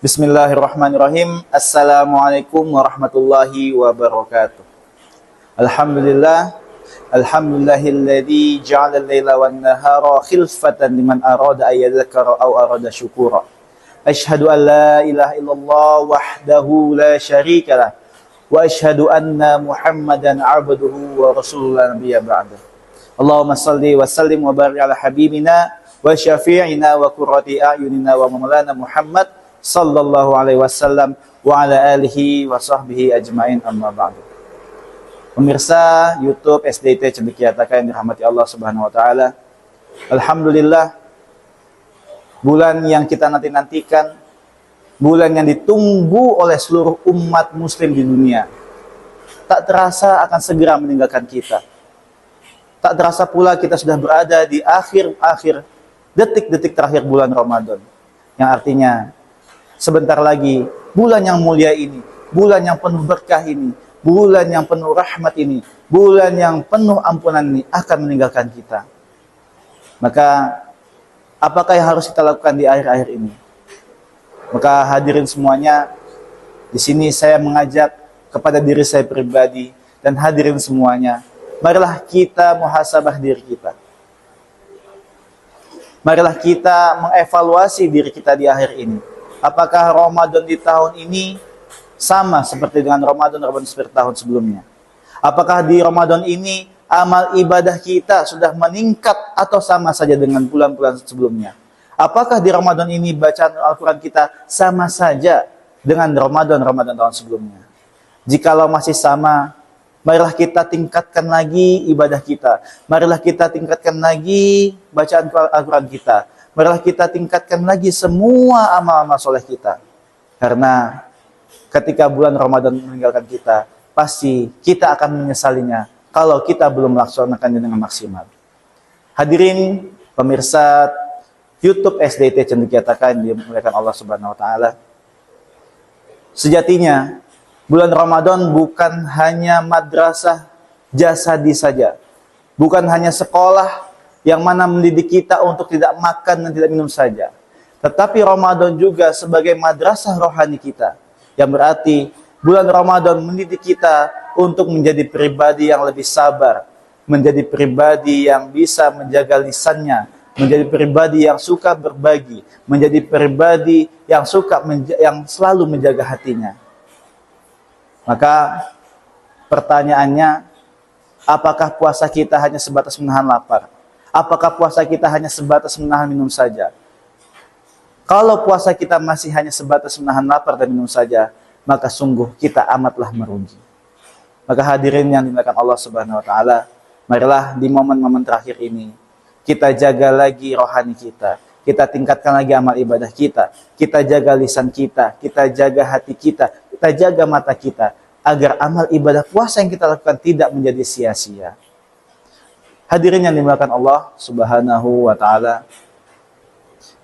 Bismillahirrahmanirrahim. Assalamualaikum warahmatullahi wabarakatuh. Alhamdulillah. Alhamdulillahilladzi ja'ala al-laila wan-nahara khilfatan liman arada ay yadhakkara aw arada syukura. Asyhadu an la ilaha illallah wahdahu la syarika lah. Wa asyhadu anna Muhammadan 'abduhu wa rasuluhu la nabiyya ba'dahu. Allahumma shalli wa sallim wa barik ala habibina wa syafi'ina wa qurrati a'yunina wa maulana Muhammad sallallahu alaihi wasallam wa ala alihi wa sahbihi ajmain, amma ba'du. Pemirsa YouTube SDT Cendekiataka yang dirahmati Allah Subhanahu wa taala. Alhamdulillah, bulan yang kita nanti-nantikan, bulan yang ditunggu oleh seluruh umat muslim di dunia, tak terasa akan segera meninggalkan kita. Tak terasa pula kita sudah berada di akhir detik-detik terakhir bulan Ramadan, yang artinya sebentar lagi bulan yang mulia ini, bulan yang penuh berkah ini, bulan yang penuh rahmat ini, bulan yang penuh ampunan ini akan meninggalkan kita. Maka apakah yang harus kita lakukan di akhir-akhir ini? Maka hadirin semuanya, di sini saya mengajak kepada diri saya pribadi dan hadirin semuanya, marilah kita muhasabah diri kita. Marilah kita mengevaluasi diri kita di akhir ini. Apakah Ramadan di tahun ini sama seperti dengan Ramadan seperti tahun sebelumnya? Apakah di Ramadan ini amal ibadah kita sudah meningkat atau sama saja dengan bulan-bulan sebelumnya? Apakah di Ramadan ini bacaan Al-Quran kita sama saja dengan Ramadan tahun sebelumnya? Jikalau masih sama, marilah kita tingkatkan lagi ibadah kita. Marilah kita tingkatkan lagi bacaan Al-Quran kita. Marilah kita tingkatkan lagi semua amal-amal soleh kita. Karena ketika bulan Ramadan meninggalkan kita, pasti kita akan menyesalinya kalau kita belum melaksanakannya dengan maksimal. Hadirin pemirsa YouTube SDT Cendekiataka yang dimuliakan Allah Subhanahu wa taala. Sejatinya bulan Ramadan bukan hanya madrasah jasadi saja. Bukan hanya sekolah yang mana mendidik kita untuk tidak makan dan tidak minum saja. Tetapi Ramadan juga sebagai madrasah rohani kita. Yang berarti bulan Ramadan mendidik kita untuk menjadi pribadi yang lebih sabar. Menjadi pribadi yang bisa menjaga lisannya. Menjadi pribadi yang suka berbagi. Menjadi pribadi yang yang selalu menjaga hatinya. Maka pertanyaannya, apakah puasa kita hanya sebatas menahan lapar? Apakah puasa kita hanya sebatas menahan minum saja? Kalau puasa kita masih hanya sebatas menahan lapar dan minum saja, maka sungguh kita amatlah merugi. Maka hadirin yang dimuliakan Allah Subhanahu wa taala, marilah di momen-momen terakhir ini kita jaga lagi rohani kita. Kita tingkatkan lagi amal ibadah kita. Kita jaga lisan kita. Kita jaga hati kita. Kita jaga mata kita. Agar amal ibadah puasa yang kita lakukan tidak menjadi sia-sia. Hadirin yang dimuliakan Allah Subhanahu wa ta'ala.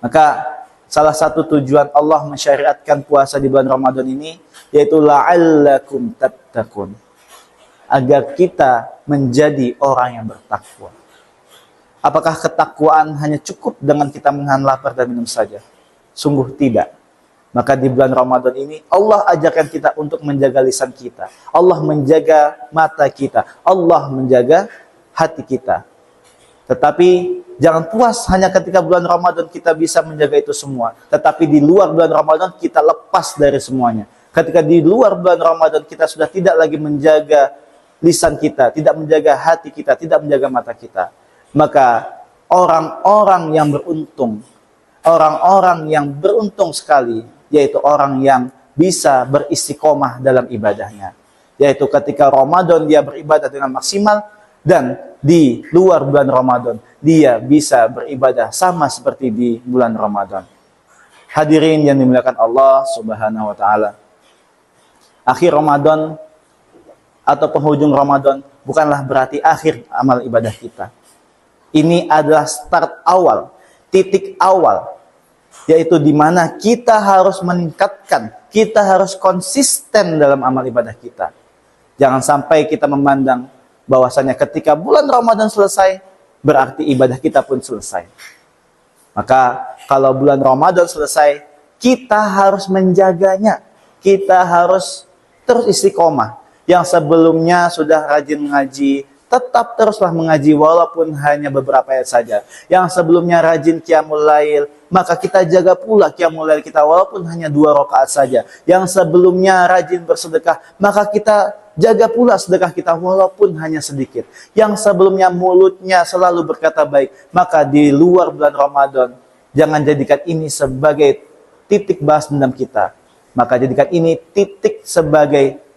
Maka salah satu tujuan Allah mensyariatkan puasa di bulan Ramadan ini, yaitu la'allakum tattaqun. Agar kita menjadi orang yang bertakwa. Apakah ketakwaan hanya cukup dengan kita menahan lapar dan minum saja? Sungguh tidak. Maka di bulan Ramadan ini Allah ajarkan kita untuk menjaga lisan kita. Allah menjaga mata kita. Allah menjaga hati kita. Tetapi jangan puas hanya ketika bulan Ramadan kita bisa menjaga itu semua. Tetapi di luar bulan Ramadan kita lepas dari semuanya. Ketika di luar bulan Ramadan kita sudah tidak lagi menjaga lisan kita, tidak menjaga hati kita, tidak menjaga mata kita. Maka orang-orang yang beruntung sekali, yaitu orang yang bisa beristiqomah dalam ibadahnya. Yaitu ketika Ramadan dia beribadah dengan maksimal, dan di luar bulan Ramadan dia bisa beribadah sama seperti di bulan Ramadan. Hadirin yang dimuliakan Allah Subhanahu wa taala. Akhir Ramadan atau penghujung Ramadan bukanlah berarti akhir amal ibadah kita. Ini adalah start awal, titik awal, yaitu di mana kita harus meningkatkan, kita harus konsisten dalam amal ibadah kita. Jangan sampai kita memandang bahwasanya ketika bulan Ramadan selesai, berarti ibadah kita pun selesai. Maka kalau bulan Ramadan selesai, kita harus menjaganya. Kita harus terus istiqomah. Yang sebelumnya sudah rajin mengaji, tetap teruslah mengaji walaupun hanya beberapa ayat saja. Yang sebelumnya rajin qiyamul lail, maka kita jaga pula qiyamul lail kita walaupun hanya 2 rakaat saja. Yang sebelumnya rajin bersedekah, maka kita jaga pula sedekah kita walaupun hanya sedikit. Yang sebelumnya mulutnya selalu berkata baik, maka di luar bulan Ramadan jangan jadikan ini sebagai titik balas dendam kita. Maka jadikan ini titik sebagai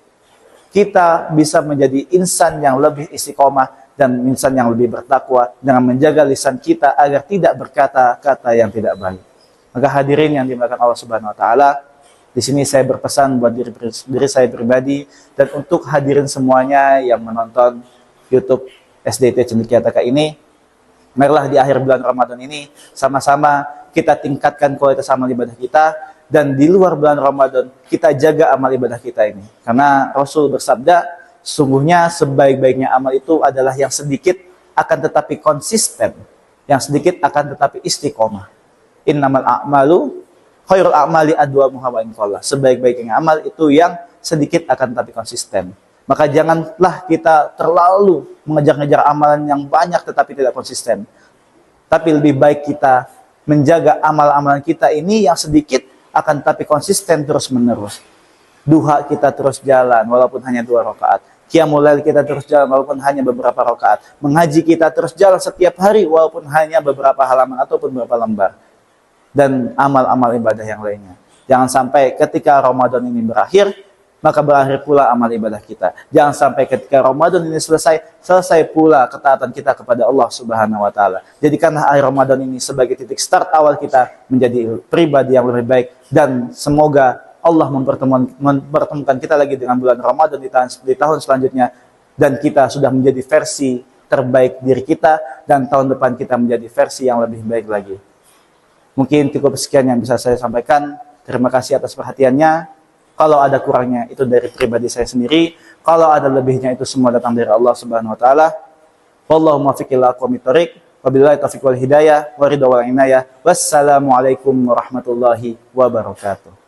kita bisa menjadi insan yang lebih istiqomah dan insan yang lebih bertakwa dengan menjaga lisan kita agar tidak berkata-kata yang tidak baik. Maka hadirin yang dimuliakan Allah Subhanahu wa taala, di sini saya berpesan buat diri saya pribadi dan untuk hadirin semuanya yang menonton YouTube SDT Cendekia TK ini, marilah di akhir bulan Ramadan ini sama-sama kita tingkatkan kualitas amal ibadah kita. Dan di luar bulan Ramadan, kita jaga amal ibadah kita ini. Karena Rasul bersabda, sungguhnya sebaik-baiknya amal itu adalah yang sedikit akan tetapi konsisten. Yang sedikit akan tetapi istiqomah. Innamal a'malu khairul a'mali adwamuha wa in qalla. Sebaik-baiknya amal itu yang sedikit akan tetapi konsisten. Maka janganlah kita terlalu mengejar-ngejar amalan yang banyak tetapi tidak konsisten. Tapi lebih baik kita menjaga amal-amalan kita ini yang sedikit akan tapi konsisten terus-menerus. Duha kita terus jalan walaupun hanya 2 rakaat. Qiyamul lail kita terus jalan walaupun hanya beberapa rakaat. Mengaji kita terus jalan setiap hari walaupun hanya beberapa halaman ataupun beberapa lembar. Dan amal-amal ibadah yang lainnya. Jangan sampai ketika Ramadan ini berakhir, maka berakhir pula amal ibadah kita. Jangan sampai ketika Ramadan ini selesai pula ketaatan kita kepada Allah Subhanahu wa taala. Jadikanlah akhir Ramadan ini sebagai titik start awal kita menjadi pribadi yang lebih baik dan semoga Allah mempertemukan kita lagi dengan bulan Ramadan di tahun selanjutnya dan kita sudah menjadi versi terbaik diri kita dan tahun depan kita menjadi versi yang lebih baik lagi. Mungkin cukup sekian yang bisa saya sampaikan. Terima kasih atas perhatiannya. Kalau ada kurangnya itu dari pribadi saya sendiri. Kalau ada lebihnya itu semua datang dari Allah Subhanahu wa taala. Wallahu muwaffiq ila aqwamit thoriq. Wabillahi taufiq wal hidayah wa ridha wal inayah. Wassalamualaikum warahmatullahi wabarakatuh.